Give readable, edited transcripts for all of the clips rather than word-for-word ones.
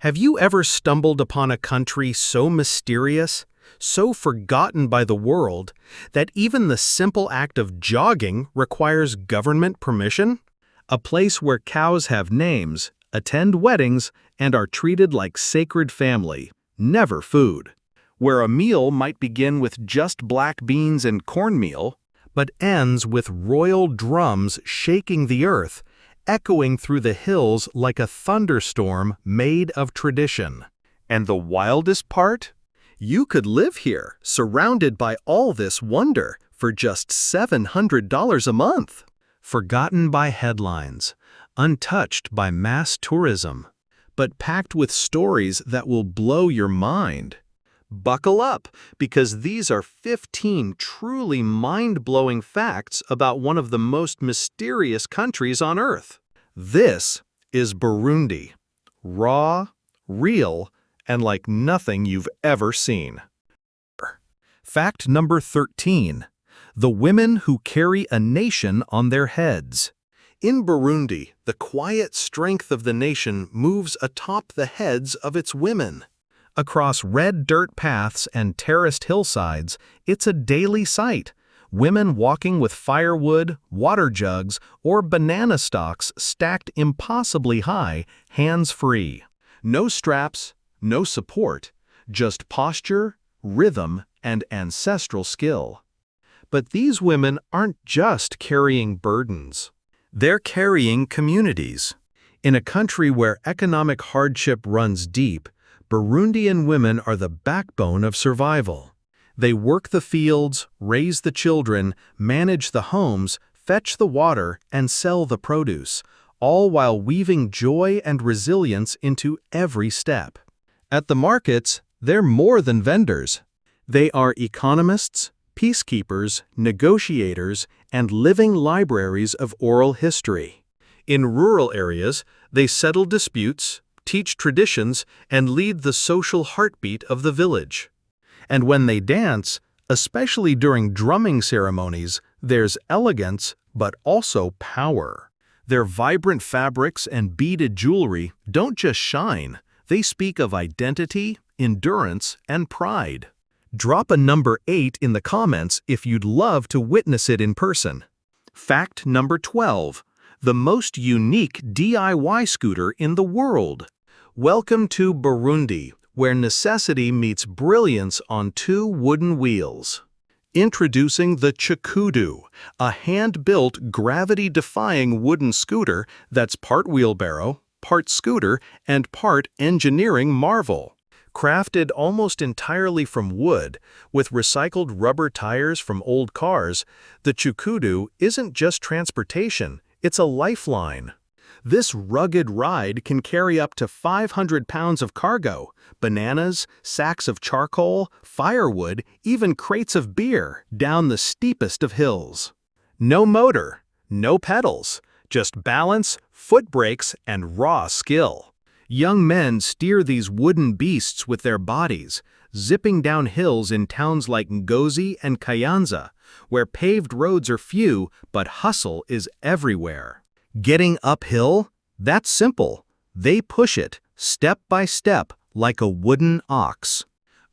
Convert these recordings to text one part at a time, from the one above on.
Have you ever stumbled upon a country so mysterious, so forgotten by the world, that even the simple act of jogging requires government permission? A place where cows have names, attend weddings, and are treated like sacred family, never food. Where a meal might begin with just black beans and cornmeal, but ends with royal drums shaking the earth, echoing through the hills like a thunderstorm made of tradition. And the wildest part? You could live here, surrounded by all this wonder, for just $700 a month. Forgotten by headlines, untouched by mass tourism, but packed with stories that will blow your mind. Buckle up, because these are 15 truly mind-blowing facts about one of the most mysterious countries on Earth. This is Burundi. Raw, real, and like nothing you've ever seen. Fact number 13. The women who carry a nation on their heads. In Burundi, the quiet strength of the nation moves atop the heads of its women. Across red dirt paths and terraced hillsides, it's a daily sight. Women walking with firewood, water jugs, or banana stalks stacked impossibly high, hands-free. No straps, no support, just posture, rhythm, and ancestral skill. But these women aren't just carrying burdens. They're carrying communities. In a country where economic hardship runs deep, Burundian women are the backbone of survival. They work the fields, raise the children, manage the homes, fetch the water, and sell the produce, all while weaving joy and resilience into every step. At the markets, they're more than vendors. They are economists, peacekeepers, negotiators, and living libraries of oral history. In rural areas, they settle disputes, teach traditions, and lead the social heartbeat of the village. And when they dance, especially during drumming ceremonies, there's elegance, but also power. Their vibrant fabrics and beaded jewelry don't just shine, they speak of identity, endurance, and pride. Drop a number 8 in the comments if you'd love to witness it in person. Fact number 12. The most unique DIY scooter in the world. Welcome to Burundi, where necessity meets brilliance on 2 wooden wheels. Introducing the Chikudu, a hand-built, gravity-defying wooden scooter that's part wheelbarrow, part scooter, and part engineering marvel. Crafted almost entirely from wood, with recycled rubber tires from old cars, the Chikudu isn't just transportation, it's a lifeline. This rugged ride can carry up to 500 pounds of cargo, bananas, sacks of charcoal, firewood, even crates of beer down the steepest of hills. No motor, no pedals, just balance, foot brakes, and raw skill. Young men steer these wooden beasts with their bodies, zipping down hills in towns like Ngozi and Kayanza, where paved roads are few but hustle is everywhere. Getting uphill? That's simple. They push it, step by step, like a wooden ox.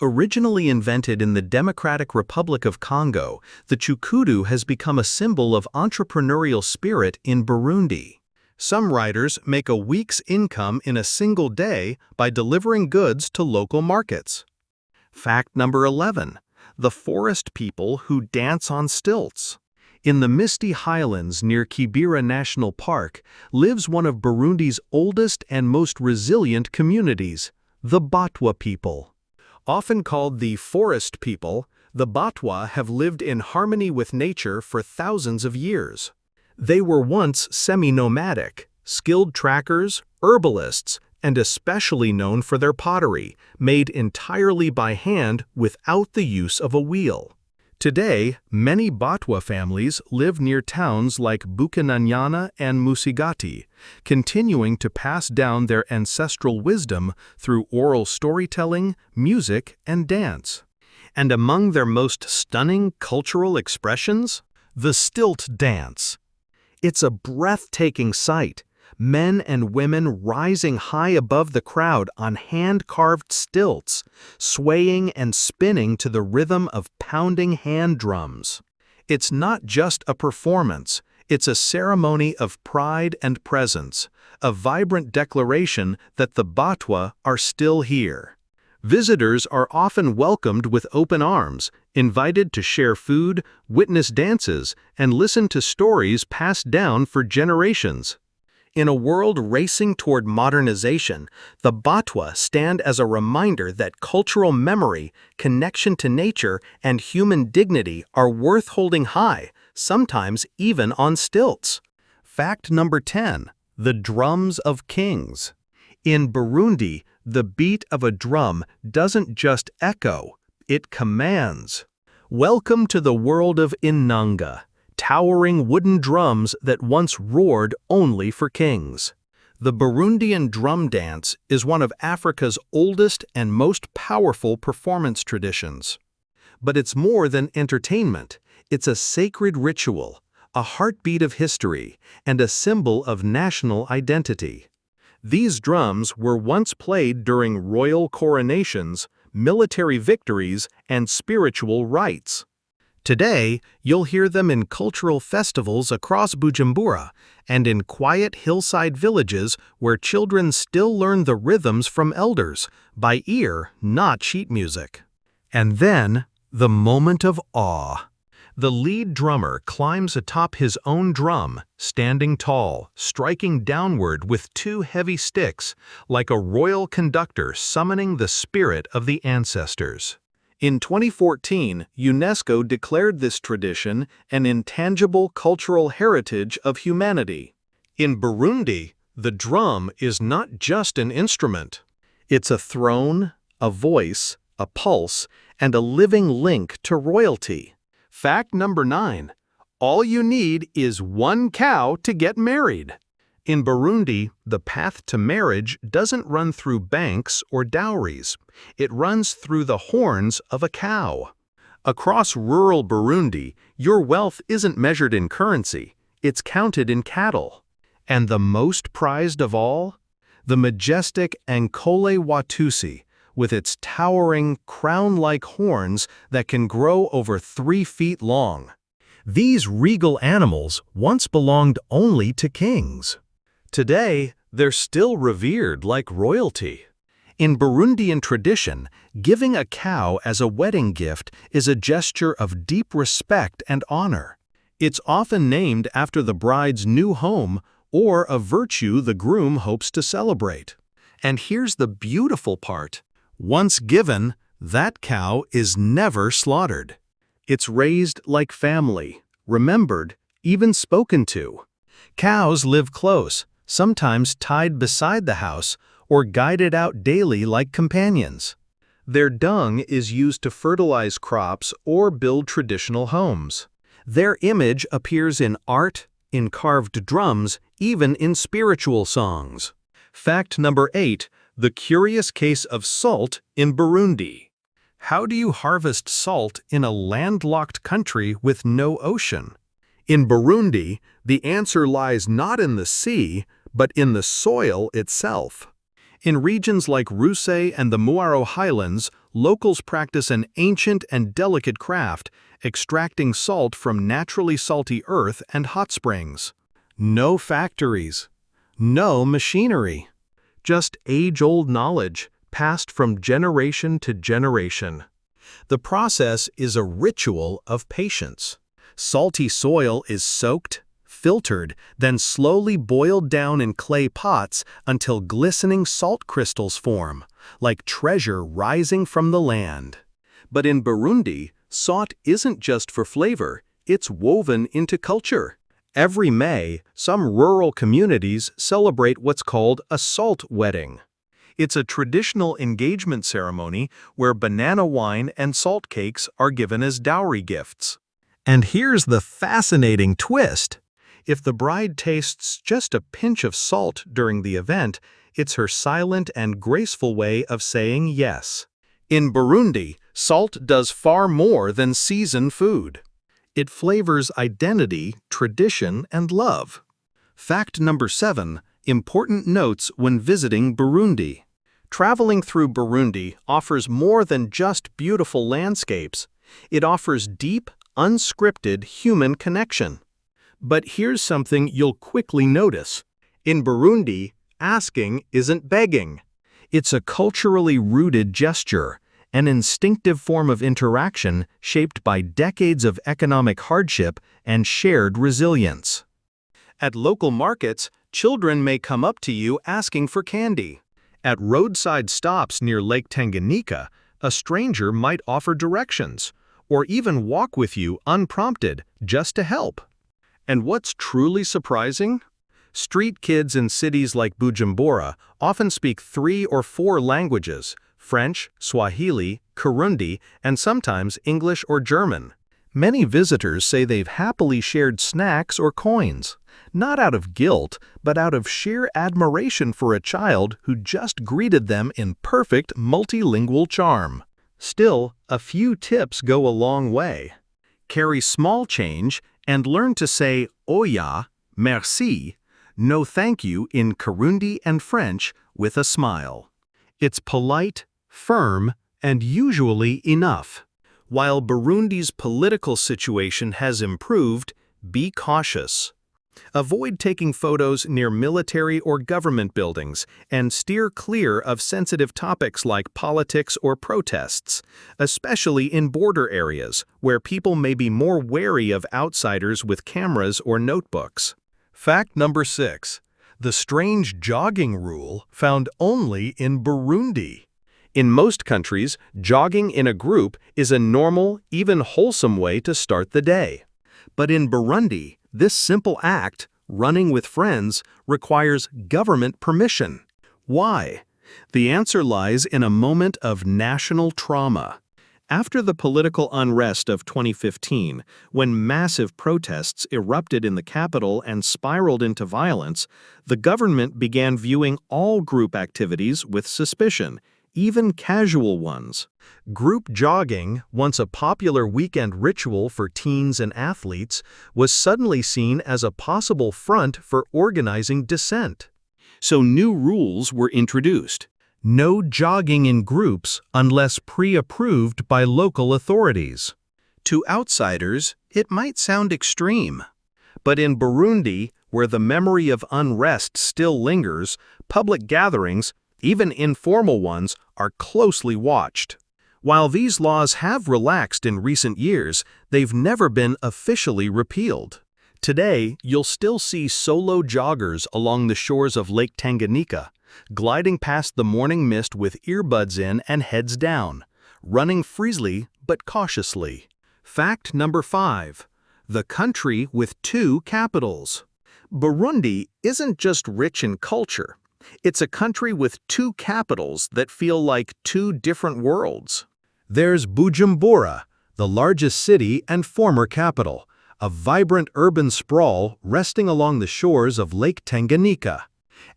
Originally invented in the Democratic Republic of Congo, the Chikudu has become a symbol of entrepreneurial spirit in Burundi. Some riders make a week's income in a single day by delivering goods to local markets. Fact number 11. The forest people who dance on stilts. In the misty highlands near Kibera National Park lives one of Burundi's oldest and most resilient communities, the Batwa people. Often called the forest people, the Batwa have lived in harmony with nature for thousands of years. They were once semi-nomadic, skilled trackers, herbalists, and especially known for their pottery, made entirely by hand without the use of a wheel. Today, many Batwa families live near towns like Bukinanyana and Musigati, continuing to pass down their ancestral wisdom through oral storytelling, music, and dance. And among their most stunning cultural expressions, the stilt dance. It's a breathtaking sight, men and women rising high above the crowd on hand-carved stilts, swaying and spinning to the rhythm of pounding hand drums. It's not just a performance, it's a ceremony of pride and presence, a vibrant declaration that the Batwa are still here. Visitors are often welcomed with open arms, invited to share food, witness dances, and listen to stories passed down for generations. In a world racing toward modernization, the Batwa stand as a reminder that cultural memory, connection to nature, and human dignity are worth holding high, sometimes even on stilts. Fact number 10. The Drums of Kings. In Burundi, the beat of a drum doesn't just echo, it commands. Welcome to the world of Inanga, towering wooden drums that once roared only for kings. The Burundian drum dance is one of Africa's oldest and most powerful performance traditions. But it's more than entertainment. It's a sacred ritual, a heartbeat of history, and a symbol of national identity. These drums were once played during royal coronations, military victories, and spiritual rites. Today, you'll hear them in cultural festivals across Bujumbura and in quiet hillside villages where children still learn the rhythms from elders, by ear, not sheet music. And then, the moment of awe. The lead drummer climbs atop his own drum, standing tall, striking downward with two heavy sticks, like a royal conductor summoning the spirit of the ancestors. In 2014, UNESCO declared this tradition an intangible cultural heritage of humanity. In Burundi, the drum is not just an instrument. It's a throne, a voice, a pulse, and a living link to royalty. Fact number 9. All you need is one cow to get married. In Burundi, the path to marriage doesn't run through banks or dowries. It runs through the horns of a cow. Across rural Burundi, your wealth isn't measured in currency, it's counted in cattle. And the most prized of all? The majestic Ankole Watusi, with its towering, crown-like horns that can grow over 3 feet long. These regal animals once belonged only to kings. Today, they're still revered like royalty. In Burundian tradition, giving a cow as a wedding gift is a gesture of deep respect and honor. It's often named after the bride's new home or a virtue the groom hopes to celebrate. And here's the beautiful part. Once given, that cow is never slaughtered. It's raised like family, remembered, even spoken to. Cows live close, sometimes tied beside the house or guided out daily like companions. Their dung is used to fertilize crops or build traditional homes. Their image appears in art, in carved drums, even in spiritual songs. Fact number 8. The curious case of salt in Burundi. How do you harvest salt in a landlocked country with no ocean? In Burundi, the answer lies not in the sea, but in the soil itself. In regions like Ruse and the Muaro Highlands, locals practice an ancient and delicate craft, extracting salt from naturally salty earth and hot springs. No factories, no machinery. Just age-old knowledge, passed from generation to generation. The process is a ritual of patience. Salty soil is soaked, filtered, then slowly boiled down in clay pots until glistening salt crystals form, like treasure rising from the land. But in Burundi, salt isn't just for flavor, it's woven into culture. Every May, some rural communities celebrate what's called a salt wedding. It's a traditional engagement ceremony where banana wine and salt cakes are given as dowry gifts. And here's the fascinating twist. If the bride tastes just a pinch of salt during the event, it's her silent and graceful way of saying yes. In Burundi, salt does far more than season food. It flavors identity, tradition, and love. Fact number 7. Important notes when visiting Burundi. Traveling through Burundi offers more than just beautiful landscapes. It offers deep, unscripted human connection. But here's something you'll quickly notice. In Burundi, asking isn't begging. It's a culturally rooted gesture, an instinctive form of interaction shaped by decades of economic hardship and shared resilience. At local markets, children may come up to you asking for candy. At roadside stops near Lake Tanganyika, a stranger might offer directions, or even walk with you unprompted just to help. And what's truly surprising? Street kids in cities like Bujumbura often speak 3 or 4 languages: French, Swahili, Kirundi, and sometimes English or German. Many visitors say they've happily shared snacks or coins, not out of guilt, but out of sheer admiration for a child who just greeted them in perfect multilingual charm. Still, a few tips go a long way. Carry small change and learn to say oya, merci, no thank you in Kirundi and French with a smile. It's polite, firm, and usually enough. While Burundi's political situation has improved, be cautious. Avoid taking photos near military or government buildings and steer clear of sensitive topics like politics or protests, especially in border areas where people may be more wary of outsiders with cameras or notebooks. Fact number 6. The strange jogging rule found only in Burundi. In most countries, jogging in a group is a normal, even wholesome way to start the day. But in Burundi, this simple act, running with friends, requires government permission. Why? The answer lies in a moment of national trauma. After the political unrest of 2015, when massive protests erupted in the capital and spiraled into violence, the government began viewing all group activities with suspicion, even casual ones. Group jogging, once a popular weekend ritual for teens and athletes, was suddenly seen as a possible front for organizing dissent. So new rules were introduced. No jogging in groups unless pre-approved by local authorities. To outsiders, it might sound extreme. But in Burundi, where the memory of unrest still lingers, public gatherings, even informal ones, are closely watched. While these laws have relaxed in recent years, they've never been officially repealed. Today, you'll still see solo joggers along the shores of Lake Tanganyika, gliding past the morning mist with earbuds in and heads down, running freely but cautiously. Fact number 5. The country with 2 capitals. Burundi isn't just rich in culture. It's a country with 2 capitals that feel like 2 different worlds. There's Bujumbura, the largest city and former capital, a vibrant urban sprawl resting along the shores of Lake Tanganyika.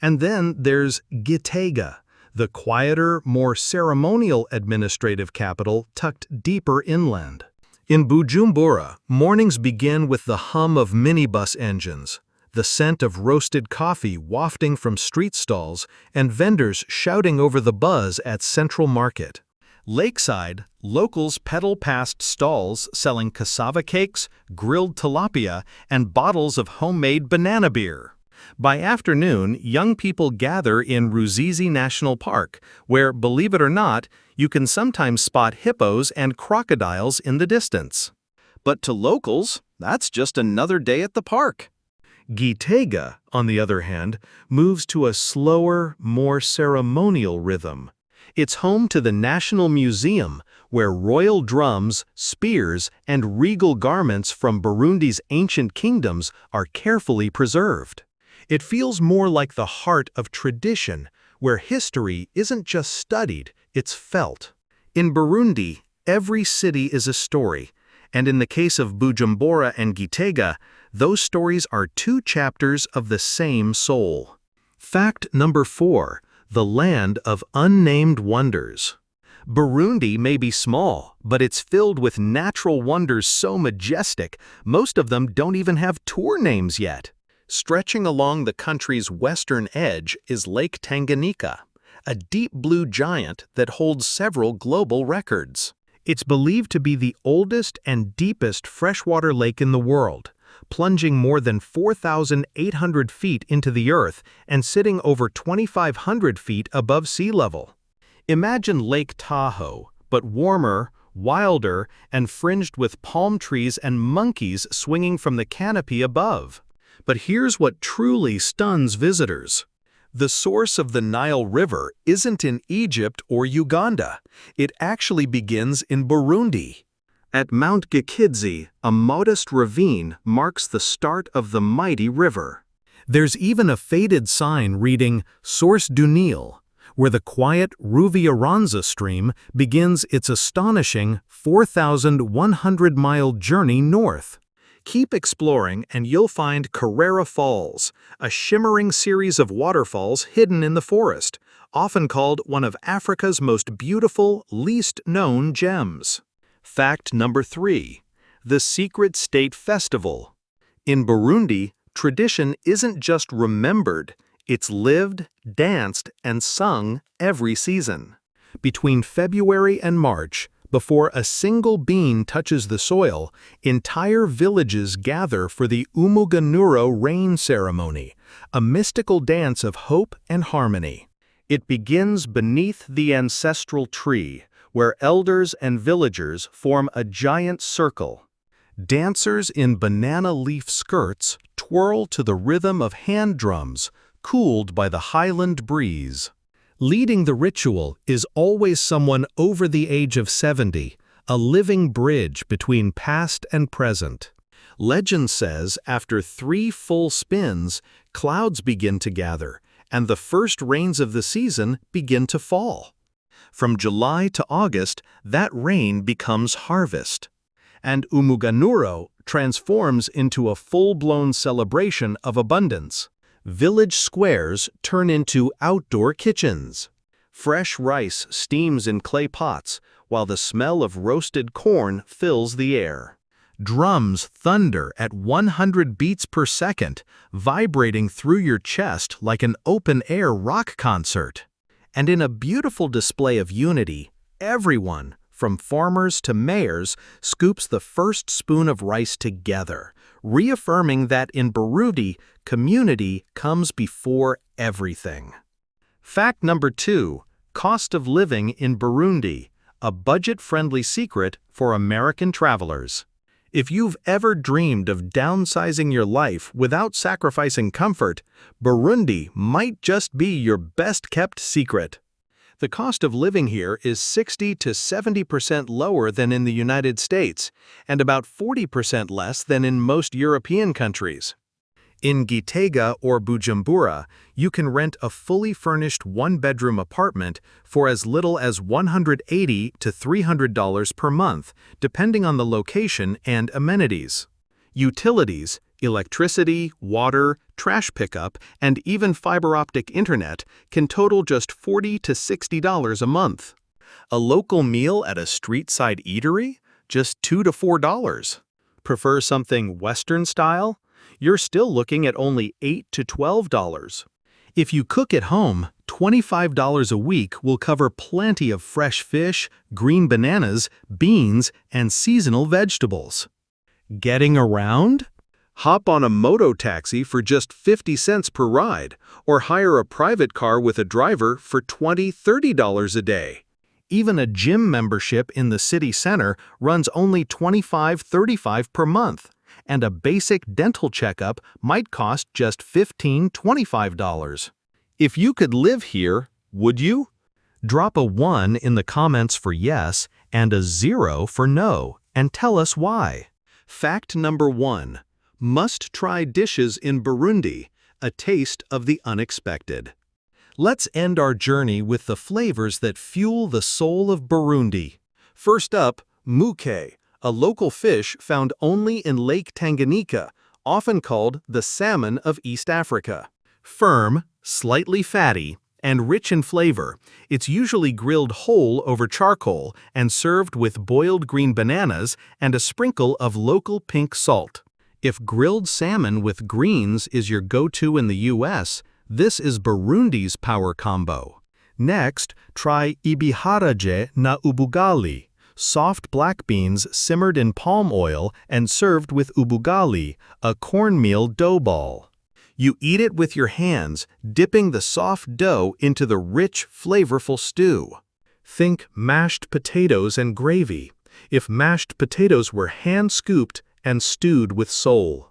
And then there's Gitega, the quieter, more ceremonial administrative capital tucked deeper inland. In Bujumbura, mornings begin with the hum of minibus engines, the scent of roasted coffee wafting from street stalls, and vendors shouting over the buzz at Central Market. Lakeside, locals pedal past stalls selling cassava cakes, grilled tilapia, and bottles of homemade banana beer. By afternoon, young people gather in Ruzizi National Park, where, believe it or not, you can sometimes spot hippos and crocodiles in the distance. But to locals, that's just another day at the park. Gitega, on the other hand, moves to a slower, more ceremonial rhythm. It's home to the National Museum, where royal drums, spears, and regal garments from Burundi's ancient kingdoms are carefully preserved. It feels more like the heart of tradition, where history isn't just studied, it's felt. In Burundi, every city is a story, and in the case of Bujumbura and Gitega, those stories are 2 chapters of the same soul. Fact number 4. The land of unnamed wonders. Burundi may be small, but it's filled with natural wonders so majestic, most of them don't even have tour names yet. Stretching along the country's western edge is Lake Tanganyika, a deep blue giant that holds several global records. It's believed to be the oldest and deepest freshwater lake in the world, plunging more than 4,800 feet into the earth and sitting over 2,500 feet above sea level. Imagine Lake Tahoe, but warmer, wilder, and fringed with palm trees and monkeys swinging from the canopy above. But here's what truly stuns visitors. The source of the Nile River isn't in Egypt or Uganda. It actually begins in Burundi. At Mount Gikidzi, a modest ravine marks the start of the mighty river. There's even a faded sign reading Source du Nil, where the quiet Ruvi-Aranza stream begins its astonishing 4,100-mile journey north. Keep exploring and you'll find Carrera Falls, a shimmering series of waterfalls hidden in the forest, often called one of Africa's most beautiful, least-known gems. Fact number 3. The Secret State Festival. In Burundi, tradition isn't just remembered, it's lived, danced, and sung every season. Between February and March, before a single bean touches the soil, entire villages gather for the Umuganuro rain ceremony, a mystical dance of hope and harmony. It begins beneath the ancestral tree, where elders and villagers form a giant circle. Dancers in banana leaf skirts twirl to the rhythm of hand drums, cooled by the highland breeze. Leading the ritual is always someone over the age of 70, a living bridge between past and present. Legend says after 3 full spins, clouds begin to gather, and the first rains of the season begin to fall. From July to August, that rain becomes harvest. And Umuganuro transforms into a full-blown celebration of abundance. Village squares turn into outdoor kitchens. Fresh rice steams in clay pots, while the smell of roasted corn fills the air. Drums thunder at 100 beats per second, vibrating through your chest like an open-air rock concert. And in a beautiful display of unity, everyone, from farmers to mayors, scoops the first spoon of rice together, reaffirming that in Burundi, community comes before everything. Fact number 2, cost of living in Burundi, a budget-friendly secret for American travelers. If you've ever dreamed of downsizing your life without sacrificing comfort, Burundi might just be your best-kept secret. The cost of living here is 60 to 70% lower than in the United States, and about 40% less than in most European countries. In Gitega or Bujumbura, you can rent a fully furnished one-bedroom apartment for as little as $180 to $300 per month, depending on the location and amenities. Utilities, electricity, water, trash pickup, and even fiber optic internet can total just $40 to $60 a month. A local meal at a street-side eatery? Just $2 to $4. Prefer something Western style? You're still looking at only $8 to $12. If you cook at home, $25 a week will cover plenty of fresh fish, green bananas, beans, and seasonal vegetables. Getting around? Hop on a moto taxi for just 50 cents per ride, or hire a private car with a driver for $20, $30 a day. Even a gym membership in the city center runs only $25, $35 per month, and a basic dental checkup might cost just $15, $25. If you could live here, would you? Drop a 1 in the comments for yes and a 0 for no, and tell us why. Fact number 1. Must-try dishes in Burundi, a taste of the unexpected. Let's end our journey with the flavors that fuel the soul of Burundi. First up, muke, a local fish found only in Lake Tanganyika, often called the salmon of East Africa. Firm, slightly fatty, and rich in flavor, it's usually grilled whole over charcoal and served with boiled green bananas and a sprinkle of local pink salt. If grilled salmon with greens is your go-to in the US, this is Burundi's power combo. Next, try ibiharage na ubugali, soft black beans simmered in palm oil and served with ubugali, a cornmeal dough ball. You eat it with your hands, dipping the soft dough into the rich, flavorful stew. Think mashed potatoes and gravy, if mashed potatoes were hand-scooped and stewed with soul.